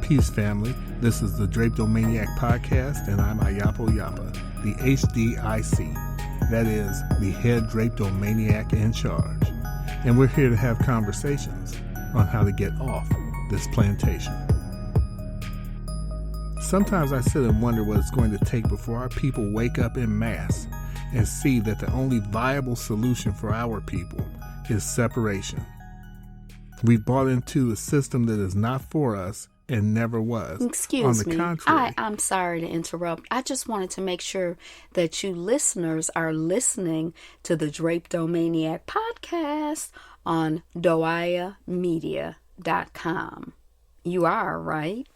Peace, family. This is the Drapetomaniac Podcast, and I'm Ayapo Yapa, the HDIC. That is, the head Drapetomaniac in charge. And we're here to have conversations on how to get off this plantation. Sometimes I sit and wonder what it's going to take before our people wake up en masse and see that the only viable solution for our people is separation. We've bought into a system that is not for us and never was. Excuse me. I'm sorry to interrupt. I just wanted to make sure that you listeners are listening to the Drapetomaniac Podcast on doayamedia.com. You are, right?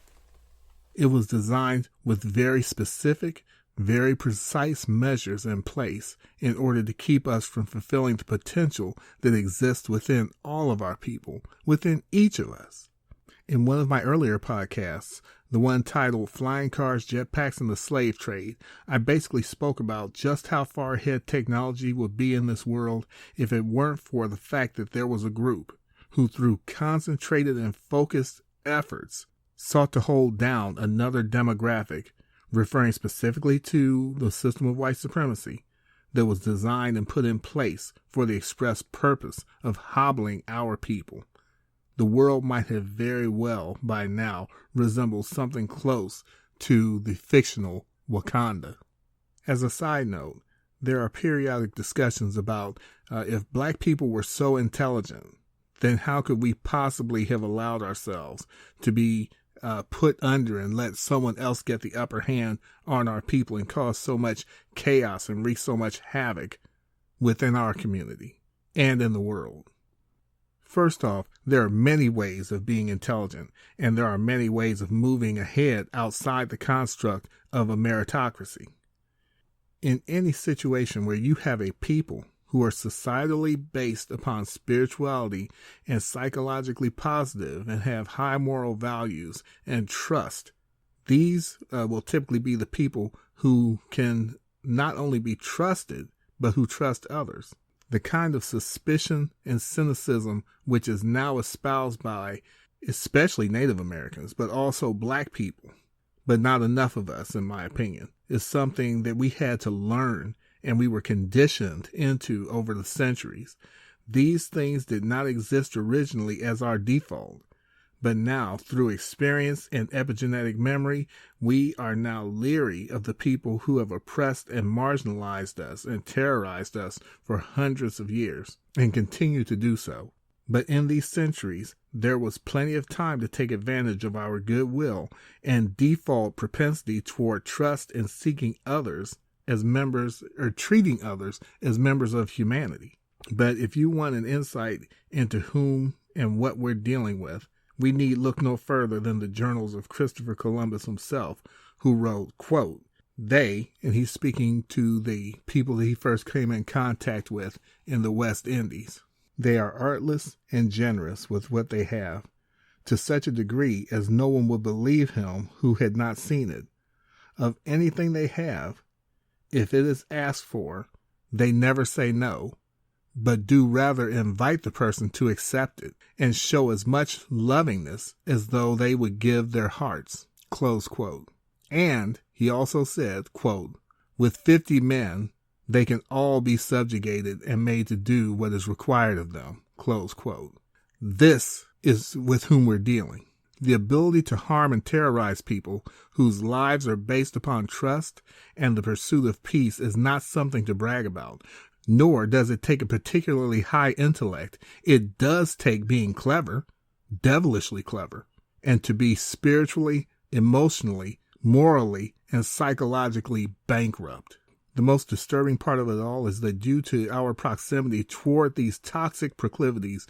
It was designed with very specific, very precise measures in place in order to keep us from fulfilling the potential that exists within all of our people, within each of us. In one of my earlier podcasts, the one titled Flying Cars, Jetpacks, and the Slave Trade, I basically spoke about just how far ahead technology would be in this world if it weren't for the fact that there was a group who, through concentrated and focused efforts, sought to hold down another demographic, referring specifically to the system of white supremacy that was designed and put in place for the express purpose of hobbling our people. The world might have very well by now resembled something close to the fictional Wakanda. As a side note, there are periodic discussions about if black people were so intelligent, then how could we possibly have allowed ourselves to be put under and let someone else get the upper hand on our people and cause so much chaos and wreak so much havoc within our community and in the world. First off, there are many ways of being intelligent, and there are many ways of moving ahead outside the construct of a meritocracy. In any situation where you have a people who are societally based upon spirituality and psychologically positive and have high moral values and trust, these will typically be the people who can not only be trusted, but who trust others. The kind of suspicion and cynicism which is now espoused by especially Native Americans, but also black people, but not enough of us, in my opinion, is something that we had to learn and we were conditioned into over the centuries. These things did not exist originally as our default, but now, through experience and epigenetic memory, we are now leery of the people who have oppressed and marginalized us and terrorized us for hundreds of years, and continue to do so. But in these centuries, there was plenty of time to take advantage of our goodwill and default propensity toward trust and seeking others as members, or treating others as members of humanity. But if you want an insight into whom and what we're dealing with, we need look no further than the journals of Christopher Columbus himself, who wrote, quote, "They," and he's speaking to the people that he first came in contact with in the West Indies, "they are artless and generous with what they have, to such a degree as no one would believe him who had not seen it. Of anything they have, if it is asked for, they never say no, but do rather invite the person to accept it and show as much lovingness as though they would give their hearts." Close quote. And he also said, quote, "With 50 men, they can all be subjugated and made to do what is required of them." Close quote. This is with whom we're dealing. The ability to harm and terrorize people whose lives are based upon trust and the pursuit of peace is not something to brag about, nor does it take a particularly high intellect. It does take being clever, devilishly clever, and to be spiritually, emotionally, morally, and psychologically bankrupt. The most disturbing part of it all is that due to our proximity toward these toxic proclivities,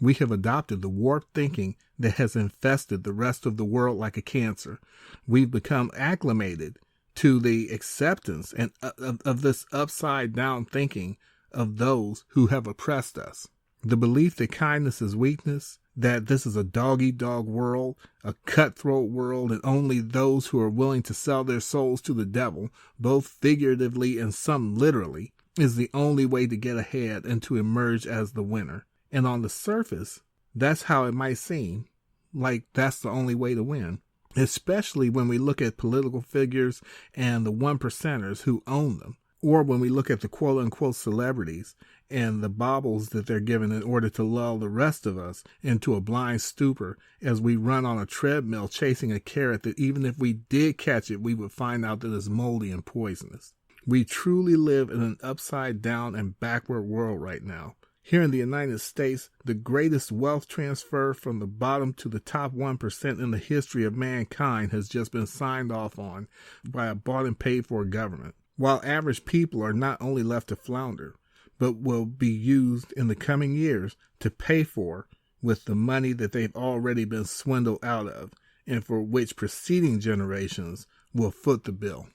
we have adopted the warped thinking that has infested the rest of the world like a cancer. We've become acclimated to the acceptance and of this upside-down thinking of those who have oppressed us. The belief that kindness is weakness, that this is a dog-eat-dog world, a cutthroat world, and only those who are willing to sell their souls to the devil, both figuratively and some literally, is the only way to get ahead and to emerge as the winner. And on the surface, that's how it might seem, like that's the only way to win. especially when we look at political figures and the one percenters who own them, or when we look at the quote-unquote celebrities and the baubles that they're given in order to lull the rest of us into a blind stupor as we run on a treadmill chasing a carrot that even if we did catch it, we would find out that it's moldy and poisonous. We truly live in an upside down and backward world right now. Here in the United States, the greatest wealth transfer from the bottom to the top 1% in the history of mankind has just been signed off on by a bought and paid for government, while average people are not only left to flounder, but will be used in the coming years to pay for with the money that they've already been swindled out of, and for which preceding generations will foot the bill.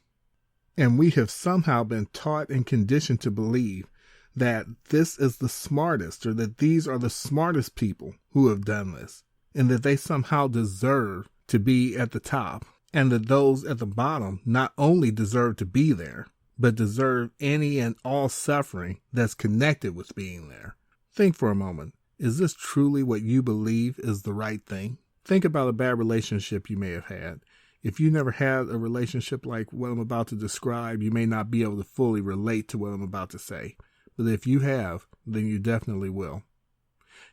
And we have somehow been taught and conditioned to believe that this is the smartest, or that these are the smartest people who have done this, and that they somehow deserve to be at the top, and that those at the bottom not only deserve to be there, but deserve any and all suffering that's connected with being there. Think for a moment. Is this truly what you believe is the right thing? Think about a bad relationship you may have had. If you never had a relationship like what I'm about to describe, you may not be able to fully relate to what I'm about to say. But if you have, then you definitely will.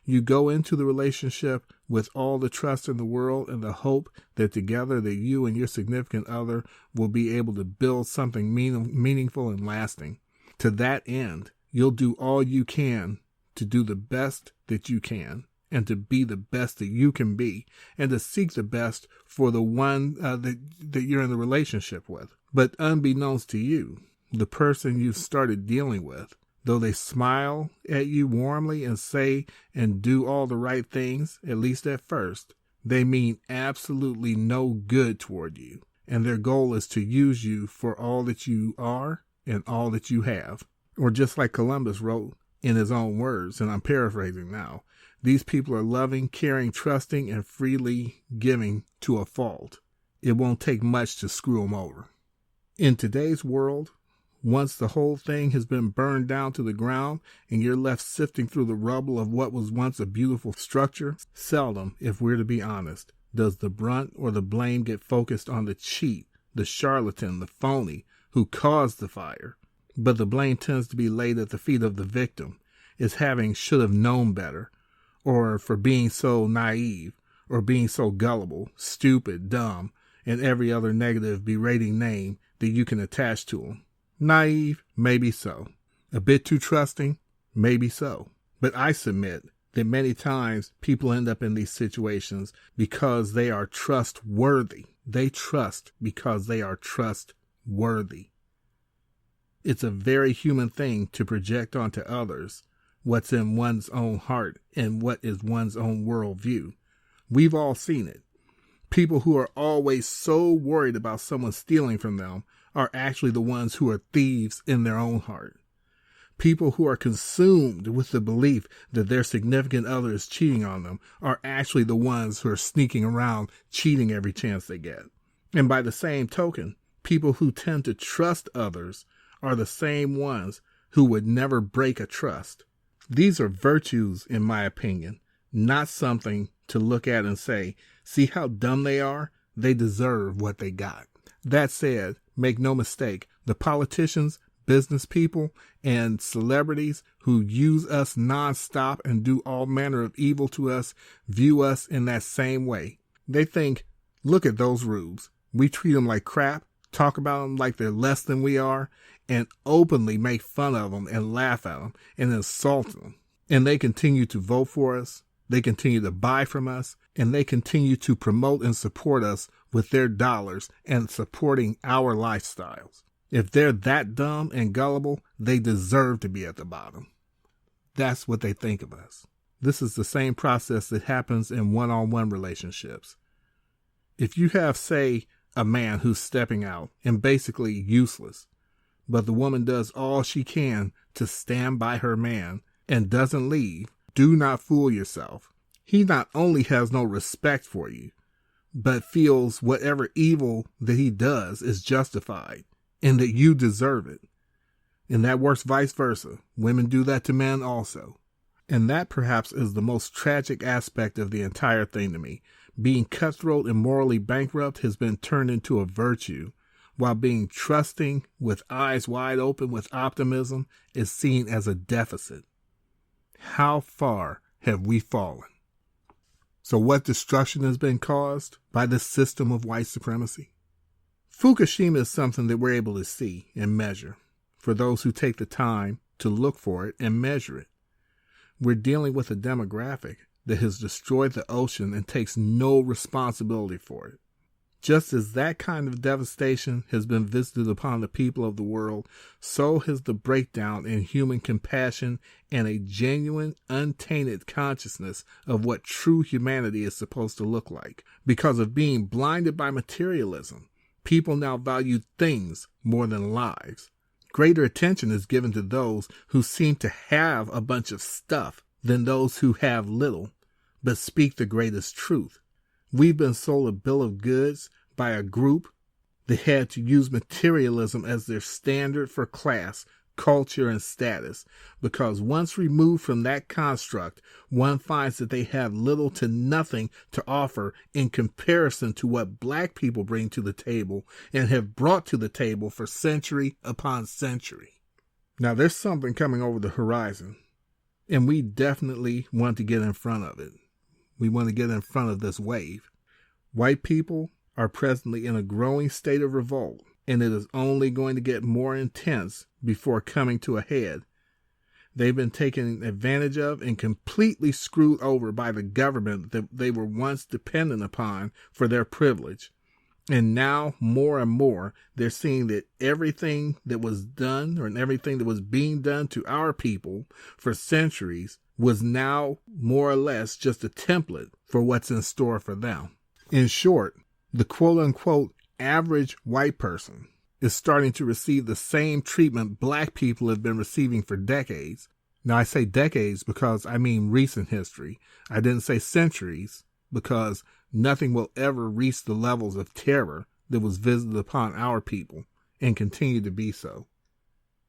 You go into the relationship with all the trust in the world and the hope that together that you and your significant other will be able to build something meaningful and lasting. To that end, you'll do all you can to do the best that you can, and to be the best that you can be, and to seek the best for the one that you're in the relationship with. But unbeknownst to you, the person you've started dealing with, though they smile at you warmly and say and do all the right things, at least at first, they mean absolutely no good toward you, and their goal is to use you for all that you are and all that you have. Or just like Columbus wrote in his own words, and I'm paraphrasing now, these people are loving, caring, trusting, and freely giving to a fault. It won't take much to screw them over. In today's world, once the whole thing has been burned down to the ground and you're left sifting through the rubble of what was once a beautiful structure, seldom, if we're to be honest, does the brunt or the blame get focused on the cheat, the charlatan, the phony who caused the fire. But the blame tends to be laid at the feet of the victim, as having should have known better, or for being so naive, or being so gullible, stupid, dumb, and every other negative berating name that you can attach to them. Naive, maybe so. A bit too trusting, maybe so. But I submit that many times people end up in these situations because they are trustworthy. They trust because they are trustworthy. It's a very human thing to project onto others what's in one's own heart and what is one's own worldview. We've all seen it. People who are always so worried about someone stealing from them are actually the ones who are thieves in their own heart. People who are consumed with the belief that their significant other is cheating on them are actually the ones who are sneaking around cheating every chance they get. And by the same token, people who tend to trust others are the same ones who would never break a trust. These are virtues, in my opinion, not something to look at and say, see how dumb they are? They deserve what they got. That said, make no mistake, the politicians, business people, and celebrities who use us nonstop and do all manner of evil to us view us in that same way. They think, look at those rubes. We treat them like crap, talk about them like they're less than we are, and openly make fun of them and laugh at them and insult them. And they continue to vote for us. They continue to buy from us, and they continue to promote and support us with their dollars and supporting our lifestyles. If they're that dumb and gullible, they deserve to be at the bottom. That's what they think of us. This is the same process that happens in one-on-one relationships. If you have, say, a man who's stepping out and basically useless, but the woman does all she can to stand by her man and doesn't leave, do not fool yourself. He not only has no respect for you, but feels whatever evil that he does is justified and that you deserve it. And that works vice versa. Women do that to men also. And that perhaps is the most tragic aspect of the entire thing to me, Being cutthroat and morally bankrupt has been turned into a virtue, while being trusting with eyes wide open with optimism is seen as a deficit. How far have we fallen? So what destruction has been caused by this system of white supremacy? Fukushima is something that we're able to see and measure for those who take the time to look for it and measure it. We're dealing with a demographic that has destroyed the ocean and takes no responsibility for it. Just as that kind of devastation has been visited upon the people of the world, so has the breakdown in human compassion and a genuine, untainted consciousness of what true humanity is supposed to look like. Because of being blinded by materialism, people now value things more than lives. Greater attention is given to those who seem to have a bunch of stuff than those who have little, but speak the greatest truth. We've been sold a bill of goods by a group that had to use materialism as their standard for class, culture, and status, because once removed from that construct, one finds that they have little to nothing to offer in comparison to what black people bring to the table and have brought to the table for century upon century. Now, there's something coming over the horizon, and we definitely want to get in front of it. We want to get in front of this wave. White people are presently in a growing state of revolt, and it is only going to get more intense before coming to a head. They've been taken advantage of and completely screwed over by the government that they were once dependent upon for their privilege. And now, more and more, they're seeing that everything that was done and everything that was being done to our people for centuries was now more or less just a template for what's in store for them. In short, the quote-unquote average white person is starting to receive the same treatment black people have been receiving for decades. Now, I say decades because I mean recent history. I didn't say centuries, because nothing will ever reach the levels of terror that was visited upon our people and continue to be so.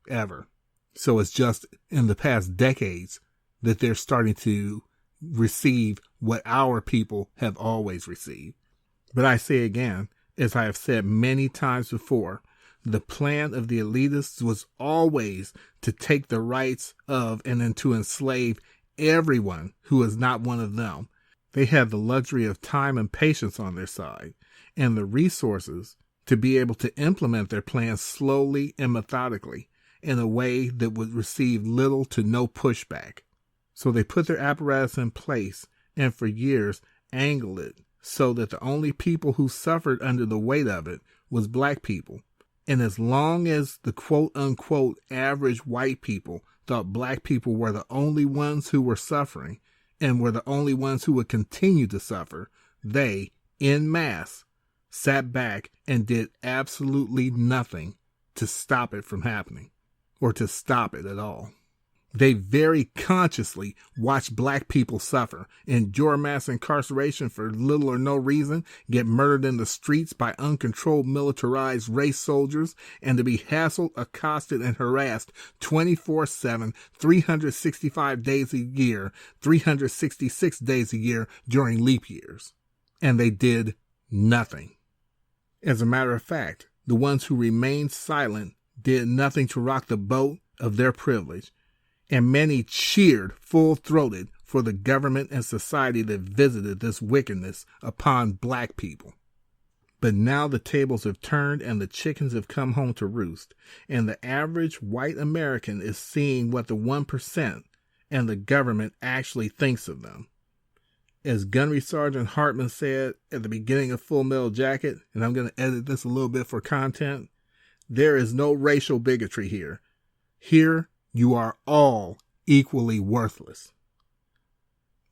Ever. So it's just in the past decades that they're starting to receive what our people have always received. But I say again, as I have said many times before, the plan of the elitists was always to take the rights of and then to enslave everyone who is not one of them. They had the luxury of time and patience on their side, and the resources to be able to implement their plans slowly and methodically in a way that would receive little to no pushback. So they put their apparatus in place and for years angled it so that the only people who suffered under the weight of it was black people. And as long as the quote-unquote average white people thought black people were the only ones who were suffering and were the only ones who would continue to suffer, they, en masse, sat back and did absolutely nothing to stop it from happening, or to stop it at all. They very consciously watched black people suffer, endure mass incarceration for little or no reason, get murdered in the streets by uncontrolled militarized race soldiers, and to be hassled, accosted, and harassed 24/7, 365 days a year, 366 days a year during leap years. And they did nothing. As a matter of fact, the ones who remained silent did nothing to rock the boat of their privilege, and many cheered full-throated for the government and society that visited this wickedness upon black people. But now the tables have turned and the chickens have come home to roost, and the average white American is seeing what the 1% and the government actually thinks of them. As Gunnery Sergeant Hartman said at the beginning of Full Metal Jacket, and I'm going to edit this a little bit for content, there is no racial bigotry here. Here, you are all equally worthless.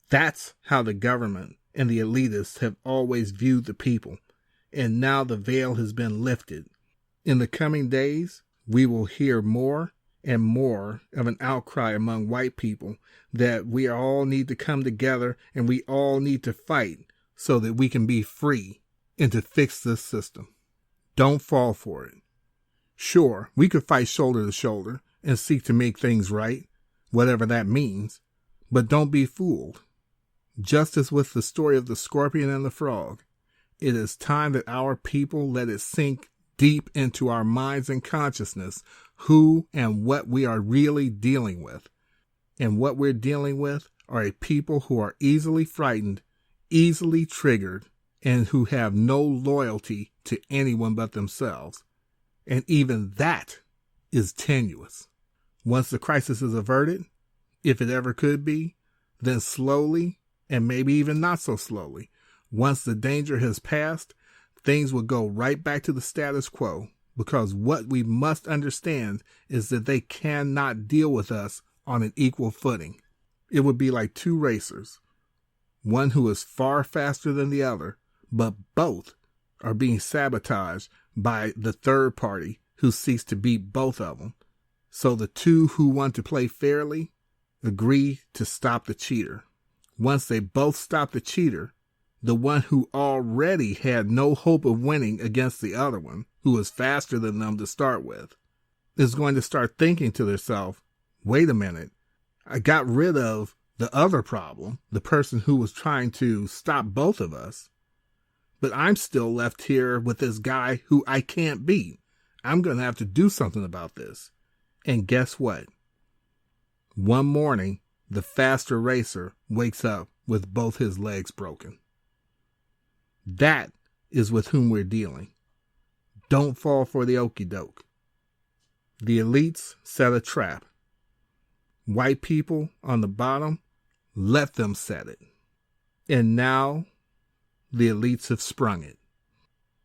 That's how the government and the elitists have always viewed the people, and now the veil has been lifted. In the coming days, we will hear more and more of an outcry among white people that we all need to come together and we all need to fight so that we can be free and to fix this system. Don't fall for it. Sure, we could fight shoulder to shoulder and seek to make things right, whatever that means, but don't be fooled. Just as with the story of the scorpion and the frog, it is time that our people let it sink deep into our minds and consciousness who and what we are really dealing with. And what we're dealing with are a people who are easily frightened, easily triggered, and who have no loyalty to anyone but themselves. And even that is tenuous. Once the crisis is averted, if it ever could be, then slowly, and maybe even not so slowly, once the danger has passed, things will go right back to the status quo, because what we must understand is that they cannot deal with us on an equal footing. It would be like two racers, one who is far faster than the other, but both are being sabotaged by the third party who seeks to beat both of them. So the two who want to play fairly agree to stop the cheater. Once they both stop the cheater, the one who already had no hope of winning against the other one, who is faster than them to start with, is going to start thinking to themselves, wait a minute, I got rid of the other problem, the person who was trying to stop both of us, but I'm still left here with this guy who I can't beat. I'm going to have to do something about this. And guess what? One morning, the faster racer wakes up with both his legs broken. That is with whom we're dealing. Don't fall for the okie doke. The elites set a trap. White people on the bottom, let them set it. And now the elites have sprung it.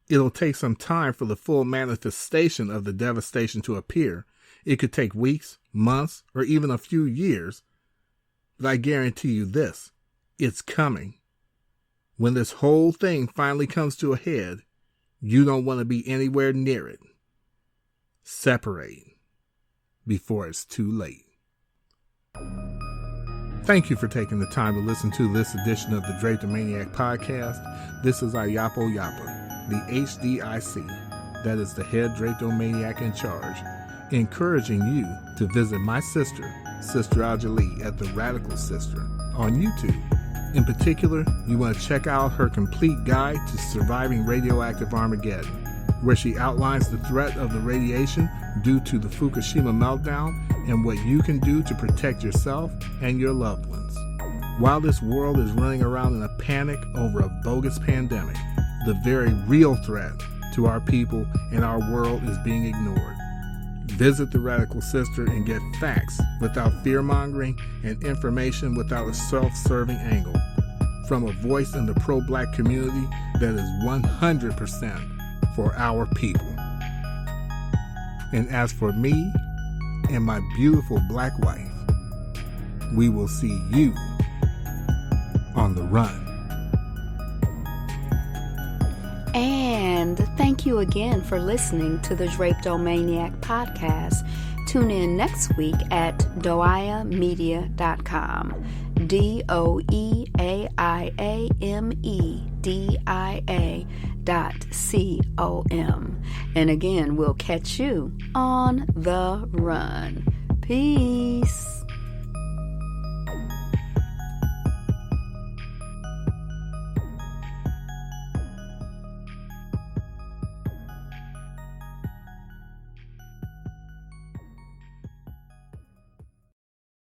It'll take some time for the full manifestation of the devastation to appear. It could take weeks, months, or even a few years. But I guarantee you this, it's coming. When this whole thing finally comes to a head, you don't want to be anywhere near it. Separate before it's too late. Thank you for taking the time to listen to this edition of the Drapetomaniac Podcast. This is Ayapo Yapa, the HDIC, that is the head Drapetomaniac in charge, encouraging you to visit my sister, Sister Ajali, at The Radical Sister on YouTube. In particular, you want to check out her complete guide to surviving radioactive Armageddon, where she outlines the threat of the radiation due to the Fukushima meltdown and what you can do to protect yourself and your loved ones. While this world is running around in a panic over a bogus pandemic, the very real threat to our people and our world is being ignored. Visit The Radical Sister and get facts without fear-mongering and information without a self-serving angle from a voice in the pro-black community that is 100% for our people. And as for me and my beautiful black wife, we will see you on the run. And thank you again for listening to the Drapetomaniac Podcast. Tune in next week at doiamedia.com. DOEAIAMEDIA.com. And again, we'll catch you on the run. Peace.